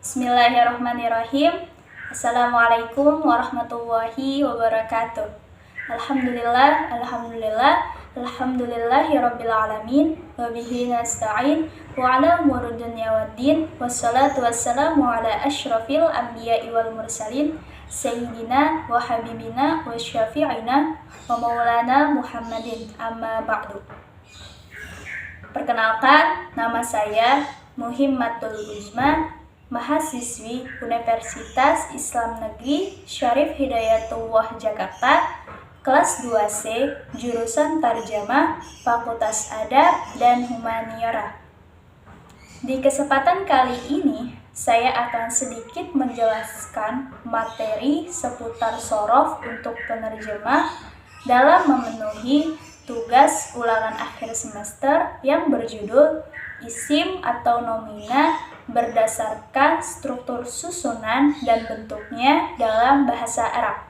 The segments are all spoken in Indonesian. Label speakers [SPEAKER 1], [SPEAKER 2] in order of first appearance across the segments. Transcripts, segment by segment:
[SPEAKER 1] Bismillahirrahmanirrahim. Assalamualaikum warahmatullahi wabarakatuh. Alhamdulillahirabbil alamin wa bihi nasta'in wa ala umuri dunya waddin wassalatu wassalamu ala asyrafil anbiya'i wal mursalin sayyidina wa habibina wa syafi'ina wa maulana Muhammadin amma ba'du. Perkenalkan, nama saya Muhimmatul Uzma, mahasiswi Universitas Islam Negeri Syarif Hidayatullah Jakarta, kelas 2C, jurusan Tarjamah, Fakultas Adab dan Humaniora. Di kesempatan kali ini, saya akan sedikit menjelaskan materi seputar shorof untuk penerjemah dalam memenuhi tugas ulangan akhir semester yang berjudul isim atau nomina berdasarkan struktur susunan dan bentuknya dalam bahasa Arab.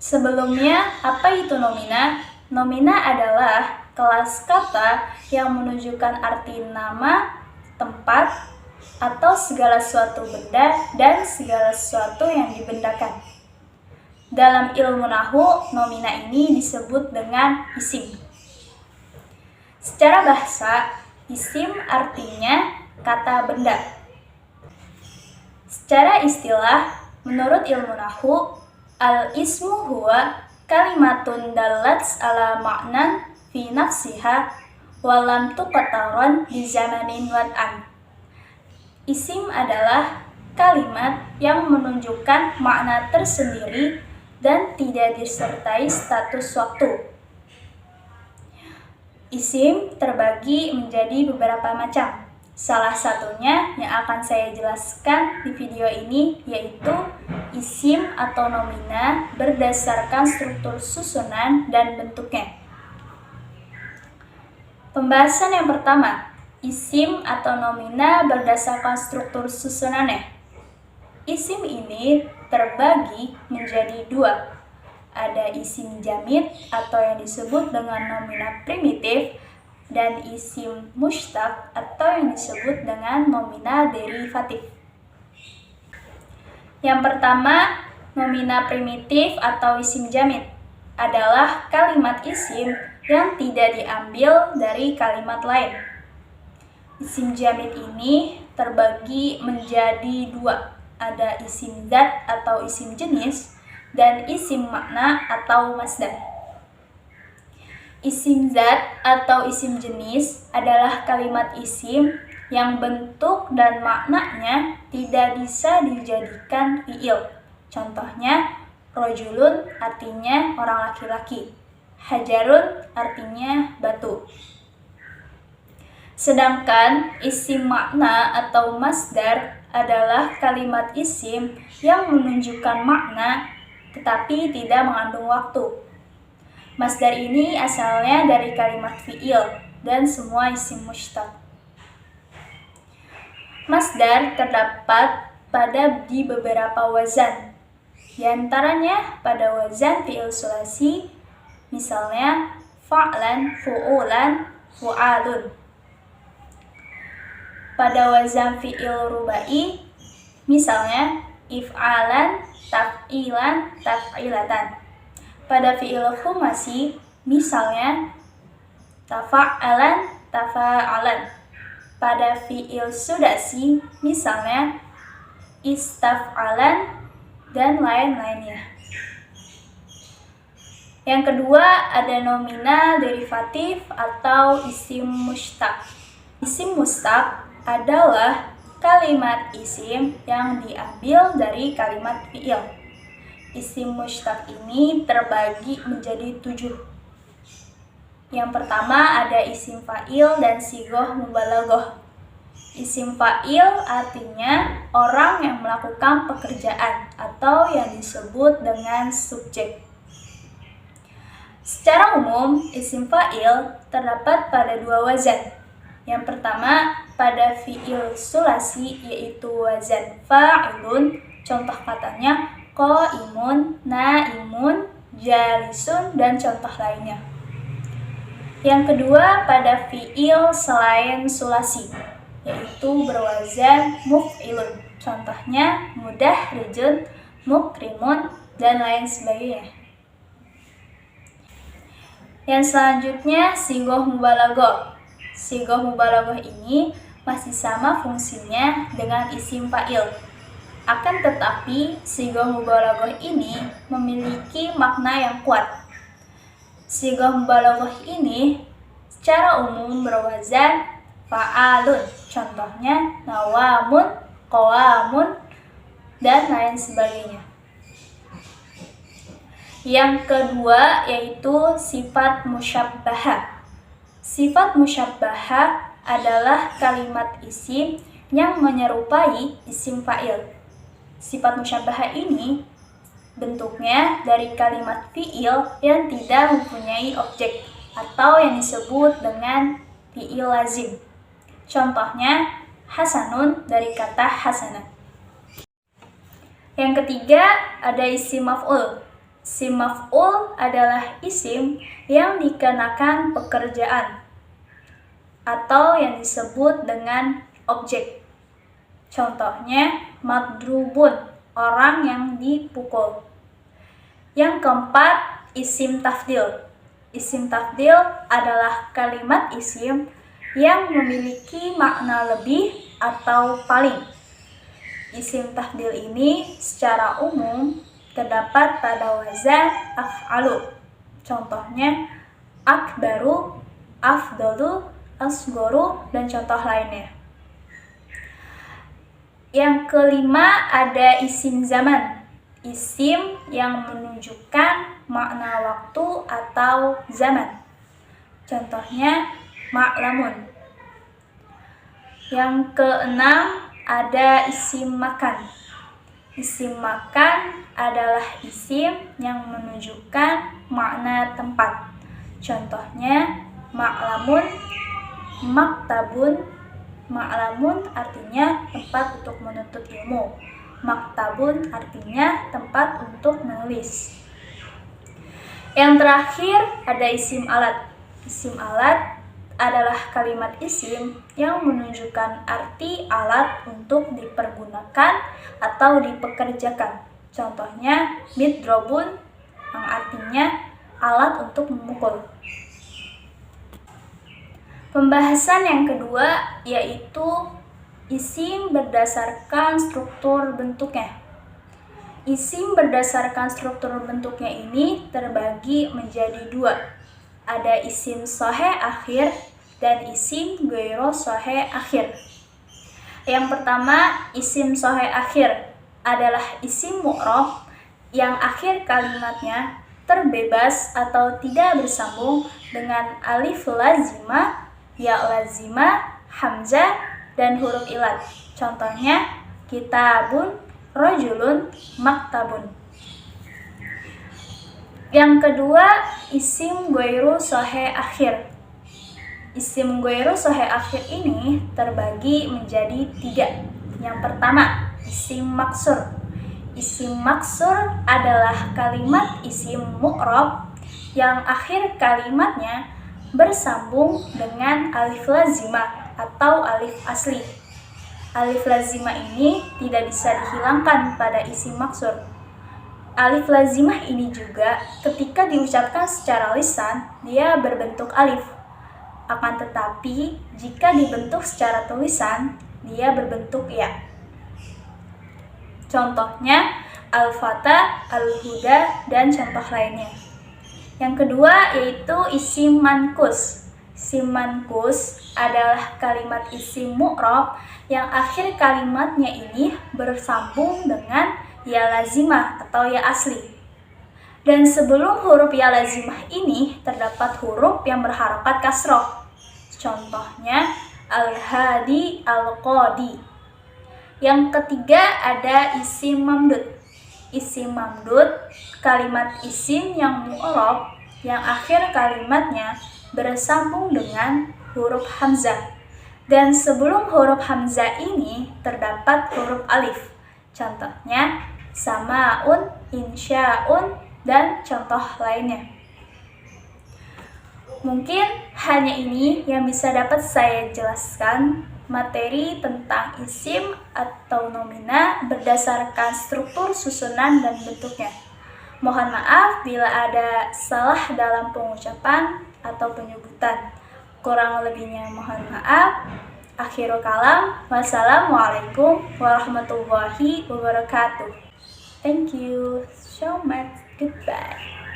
[SPEAKER 1] Sebelumnya, apa itu nomina? Nomina adalah kelas kata yang menunjukkan arti nama, tempat, atau segala suatu benda dan segala sesuatu yang dibendakan. Dalam ilmu nahwu, nomina ini disebut dengan isim. Secara bahasa, isim artinya kata benda. Secara istilah, menurut ilmu nahwu, al-ismu huwa kalimatun dallat ala ma'nan fi nafsiha wa lam tuqtaran bi zamanin wad'an. Isim adalah kalimat yang menunjukkan makna tersendiri dan tidak disertai status waktu. Isim terbagi menjadi beberapa macam. Salah satunya yang akan saya jelaskan di video ini yaitu isim atau nomina berdasarkan struktur susunan dan bentuknya. Pembahasan yang pertama, isim atau nomina berdasarkan struktur susunannya. Isim ini terbagi menjadi dua. Ada isim jamid atau yang disebut dengan nomina primitif dan isim mushtaq atau yang disebut dengan nomina derivatif. Yang pertama, nomina primitif atau isim jamid adalah kalimat isim yang tidak diambil dari kalimat lain. Isim jamid ini terbagi menjadi dua. Ada isim zat atau isim jenis dan isim makna atau masdar. Isim zat atau isim jenis adalah kalimat isim yang bentuk dan maknanya tidak bisa dijadikan fiil. Contohnya, rojulun artinya orang laki-laki, hajarun artinya batu. Sedangkan isim makna atau masdar adalah kalimat isim yang menunjukkan makna tetapi tidak mengandung waktu. Masdar ini asalnya dari kalimat fi'il dan semua isim mushtaq. Masdar terdapat di beberapa wazan. Di antaranya pada wazan fi'il sulasi, misalnya fa'lan, fu'ulan, fu'alun. Pada wazan fi'il rubai, misalnya if'alan, taf'ilan, taf'ilatan. Pada fi'il khumasi, misalnya tafa'alan, tafa'alan. Pada fi'il sudasi, misalnya istaf'alan, dan lain-lainnya. Yang kedua, ada nomina derivatif atau isim mushtaq. Isim mushtaq adalah kalimat isim yang diambil dari kalimat fi'il. Isim mushtaq ini terbagi menjadi 7. Yang pertama ada isim fa'il dan sigoh mubalaghah. Isim fa'il artinya orang yang melakukan pekerjaan atau yang disebut dengan subjek. Secara umum, isim fa'il terdapat pada dua wazan. Yang pertama, pada fi'il sulasi yaitu wazan fa'ilun, contoh katanya qaimun, naimun, jalisun, dan contoh lainnya. Yang kedua, pada fi'il selain sulasi yaitu berwazan muf'ilun. Contohnya mudahrijun, mukrimun, dan lain sebagainya. Yang selanjutnya sigoh mubalaghah. Sigoh mubalaghah ini masih sama fungsinya dengan isim fa'il. Akan tetapi sigoh mubalaghah ini memiliki makna yang kuat. Sigoh mubalaghah ini secara umum berwazan fa'alun. Contohnya nawamun, qawamun, dan lain sebagainya. Yang kedua yaitu sifat musyabbahah. Sifat musyabbahah adalah kalimat isim yang menyerupai isim fa'il. Sifat musyabbahah ini bentuknya dari kalimat fi'il yang tidak mempunyai objek atau yang disebut dengan fi'il lazim. Contohnya hasanun dari kata hasanah. Yang ketiga ada isim maf'ul. Isim maf'ul adalah isim yang dikenakan pekerjaan atau yang disebut dengan objek. Contohnya madrubun, orang yang dipukul. Yang keempat, isim tafdil. Isim tafdil adalah kalimat isim yang memiliki makna lebih atau paling. Isim tafdil ini secara umum terdapat pada wazan af'alu. Contohnya akbaru, afdalu, asgoru, dan contoh lainnya. Yang kelima ada isim zaman. Isim yang menunjukkan makna waktu atau zaman. Contohnya ma'lamun. Yang keenam ada isim makan. Isim makan adalah isim yang menunjukkan makna tempat. Contohnya ma'lamun, maktabun. Ma'lamun artinya tempat untuk menuntut ilmu. Maktabun artinya tempat untuk menulis. Yang terakhir ada isim alat. Isim alat adalah kalimat isim yang menunjukkan arti alat untuk dipergunakan atau dipekerjakan. Contohnya midrobun yang artinya alat untuk memukul. Pembahasan yang kedua yaitu isim berdasarkan struktur bentuknya. Isim berdasarkan struktur bentuknya ini terbagi menjadi dua. Ada isim sahih akhir dan isim ghairu sahih akhir. Yang pertama, isim sahih akhir adalah isim mu'rab yang akhir kalimatnya terbebas atau tidak bersambung dengan alif lazimah, ya lazimah, hamzah, dan huruf ilat. Contohnya kitabun, rajulun, maktabun. Yang kedua, isim ghairu sahih akhir. Isim ghairu sahih akhir ini terbagi menjadi tiga. Yang pertama, isim maksur. Isim maksur adalah kalimat isim mu'rab yang akhir kalimatnya bersambung dengan alif lazimah atau alif asli. Alif lazimah ini tidak bisa dihilangkan pada isim maksur. Alif lazimah ini juga ketika diucapkan secara lisan, dia berbentuk alif. Akan tetapi, jika dibentuk secara tulisan, dia berbentuk ya. Contohnya, al-fata, al-huda, dan contoh lainnya. Yang kedua yaitu isim mankus. Isim mankus adalah kalimat isim mu'rab yang akhir kalimatnya ini bersambung dengan ya lazimah atau ya asli. Dan sebelum huruf ya lazimah ini terdapat huruf yang berharakat kasroh. Contohnya al-hadi, al-qadi. Yang ketiga ada isim mamdud. Isim mamdud kalimat isim yang mu'rab yang akhir kalimatnya bersambung dengan huruf hamzah. Dan sebelum huruf hamzah ini terdapat huruf alif. Contohnya samaun, insya'un, dan contoh lainnya. Mungkin hanya ini yang bisa dapat saya jelaskan. materi tentang isim atau nomina berdasarkan struktur, susunan, dan bentuknya. Mohon maaf bila ada salah dalam pengucapan atau penyebutan. Kurang lebihnya mohon maaf. Akhirul kalam. Wassalamualaikum warahmatullahi wabarakatuh. Thank you so much. Goodbye.